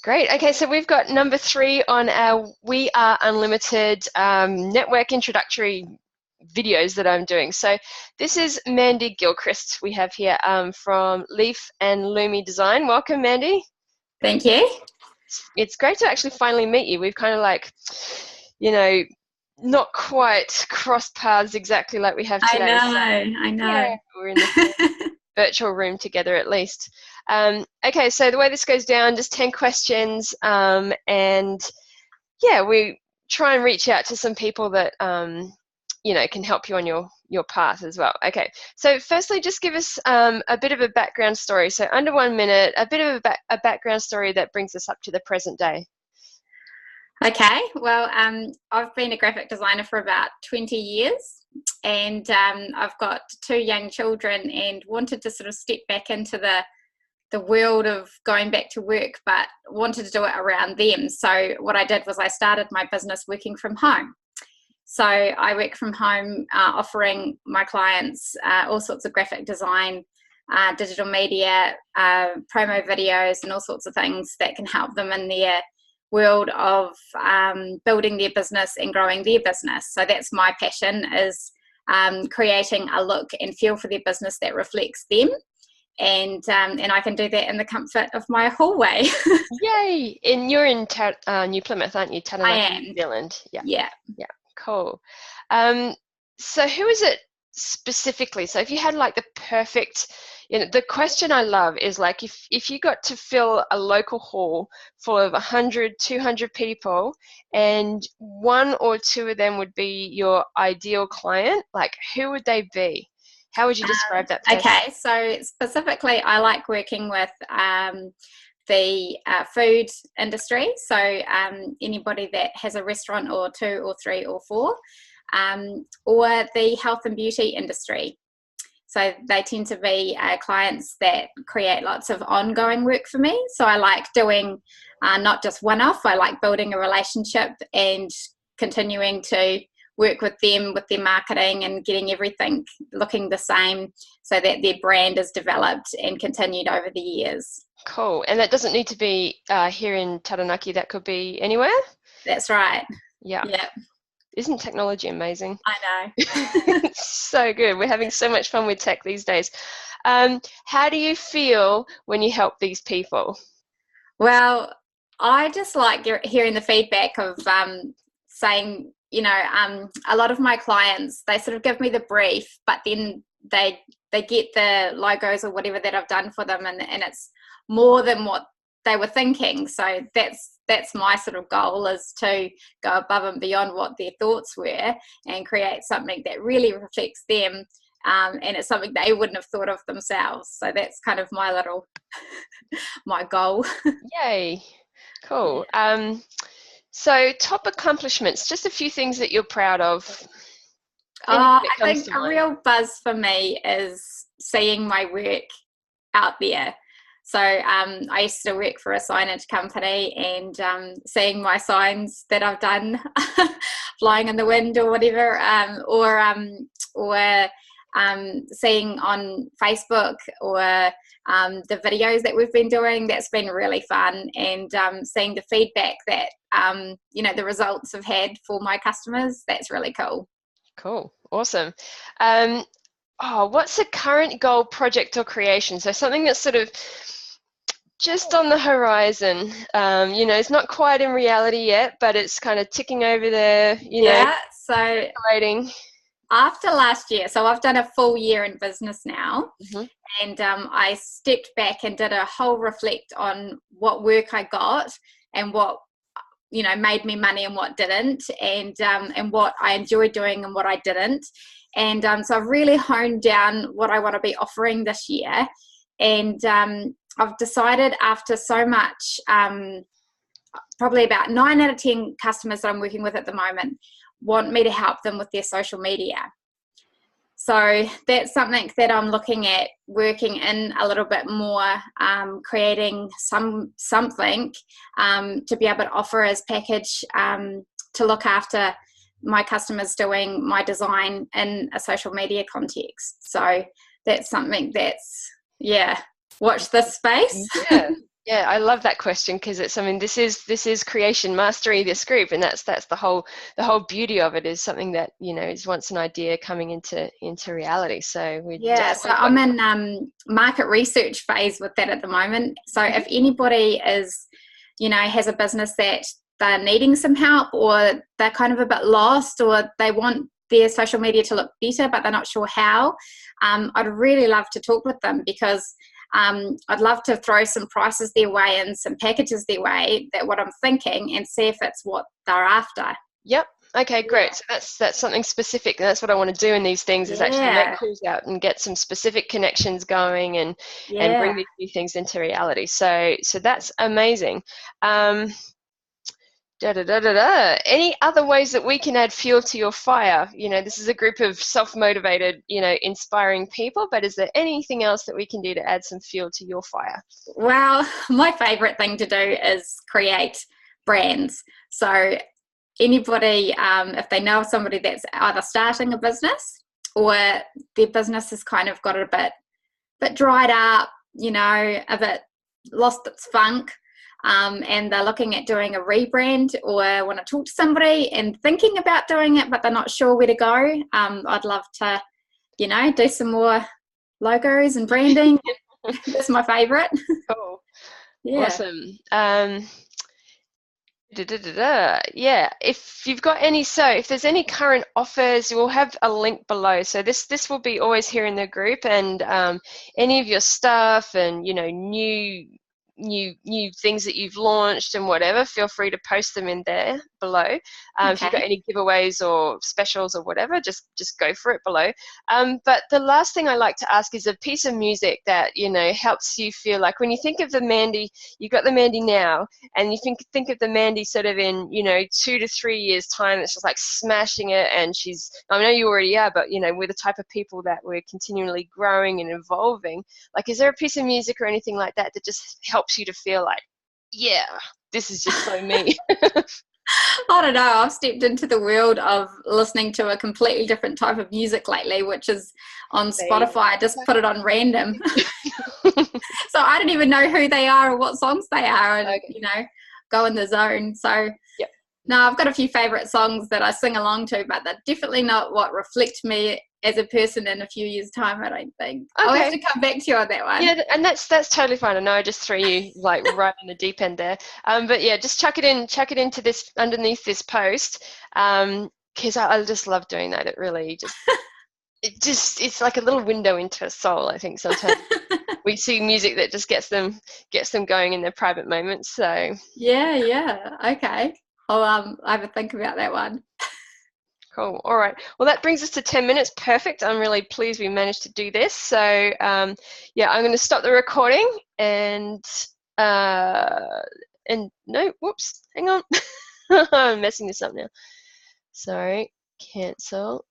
Great. Okay, so we've got number 3 on our We Are Unlimited network introductory videos that I'm doing. So this is Mandy Gilchrist we have here from Leaf and Lumi Design. Welcome, Mandy. Thank you. It's great to actually finally meet you. We've kind of like, not quite crossed paths exactly like we have today. I know. Yeah, we're in the same virtual room together at least. Okay, so the way this goes down, just 10 questions, and yeah, we try and reach out to some people that can help you on your path as well. Okay, so firstly, just give us a bit of a background story. So under 1 minute, a bit of a background story that brings us up to the present day. Okay, well, I've been a graphic designer for about 20 years, and I've got 2 young children and wanted to sort of step back into the world of going back to work, but wanted to do it around them. So what I did was I started my business working from home. So I work from home, offering my clients all sorts of graphic design, digital media, promo videos, and all sorts of things that can help them in their world of building their business and growing their business. So that's my passion, is creating a look and feel for their business that reflects them. And I can do that in the comfort of my hallway. Yay! And you're in New Plymouth, aren't you? I am. New Zealand. Yeah. Cool. So who is it specifically? So if you had like the perfect, the question I love is like if you got to fill a local hall full of 100, 200 people, and 1 or 2 of them would be your ideal client, like who would they be? How would you describe that person? Okay, so specifically I like working with the food industry. So anybody that has a restaurant or 2 or 3 or 4, or the health and beauty industry. So they tend to be clients that create lots of ongoing work for me. So I like doing not just one-off, I like building a relationship and continuing to work with them with their marketing and getting everything looking the same so that their brand is developed and continued over the years. Cool. And that doesn't need to be here in Taranaki, that could be anywhere? That's right. Yeah. Isn't technology amazing? I know. It's so good. We're having so much fun with tech these days. How do you feel when you help these people? Well, I just like hearing the feedback of saying, a lot of my clients, they sort of give me the brief, but then they get the logos or whatever that I've done for them, and it's more than what they were thinking. So that's my sort of goal, is to go above and beyond what their thoughts were and create something that really reflects them, and it's something they wouldn't have thought of themselves. So that's kind of my little my goal. Yay. Cool. So top accomplishments, just a few things that you're proud of. I think a real buzz for me is seeing my work out there. So I used to work for a signage company, and seeing my signs that I've done flying in the wind or whatever, or seeing on Facebook or the videos that we've been doing, that's been really fun, and seeing the feedback that the results have had for my customers, that's really cool. Cool. Awesome. What's a current goal, project, or creation? So something that's sort of just on the horizon. It's not quite in reality yet, but it's kind of ticking over there, So circulating. After last year, so I've done a full year in business now, and I stepped back and did a whole reflect on what work I got and what made me money and what didn't, and what I enjoyed doing and what I didn't, and so I've really honed down what I want to be offering this year, and I've decided after so much, probably about 9 out of 10 customers that I'm working with at the moment want me to help them with their social media. So that's something that I'm looking at working in a little bit more, creating something to be able to offer as package to look after my customers doing my design in a social media context. So that's something that's, watch this space. Yeah, I love that question because it's, I mean, this is creation mastery, this group, and that's the whole beauty of it is something that, you know, is once an idea coming into reality. So we Yeah, so definitely I'm in market research phase with that at the moment. So if anybody is, you know, has a business that they're needing some help, or they're kind of a bit lost, or they want their social media to look better but they're not sure how, I'd really love to talk with them, because I'd love to throw some prices their way and some packages their way, that what I'm thinking, and see if it's what they're after. Yep. Okay, great. So that's something specific. And that's what I want to do in these things is actually make Yeah, calls out and get some specific connections going and bring yeah. these new things into reality. So that's amazing. Da, da, da, da, da. Any other ways that we can add fuel to your fire? You know, this is a group of self-motivated, you know, inspiring people, but is there anything else that we can do to add some fuel to your fire? Well, my favorite thing to do is create brands. So anybody, if they know of somebody that's either starting a business, or their business has kind of got a bit dried up, you know, a bit lost its funk, and they're looking at doing a rebrand, or want to talk to somebody and thinking about doing it but they're not sure where to go, I'd love to, you know, do some more logos and branding. That's my favorite. Cool. Yeah. Awesome. Yeah, if you've got any, so if there's any current offers, we'll have a link below. So this will be always here in the group, and any of your stuff and, you know, new things that you've launched and whatever, feel free to post them in there below. If you've got Okay. any giveaways or specials or whatever, just go for it below. But the last thing I like to ask is a piece of music that, you know, helps you feel like when you think of the Mandy, you've got the Mandy now, and you think of the Mandy sort of in, you know, 2 to 3 years time, it's just like smashing it, and she's, I know you already are, but, you know, we're the type of people that we're continually growing and evolving. Like, is there a piece of music or anything like that that just helps you to feel like, yeah, this is just so me? I don't know. I've stepped into the world of listening to a completely different type of music lately, which is on Same. Spotify. I just put it on random. So I don't even know who they are or what songs they are, and, Okay. you know, go in the zone. So Yep. no, I've got a few favorite songs that I sing along to, but they're definitely not what reflect me as a person in a few years' time, I don't think. I'll have Okay. to come back to you on that one. Yeah, and that's totally fine. I know I just threw you like right in the deep end there. But yeah, just chuck it into this underneath this post. Because I just love doing that. It really it's like a little window into a soul. I think sometimes we see music that just gets them going in their private moments. So Yeah. Okay. I'll have a think about that one. cool. All right. Well, that brings us to 10 minutes. Perfect. I'm really pleased we managed to do this. So yeah, I'm going to stop the recording and no, whoops, hang on. I'm messing this up now. Sorry. Cancel.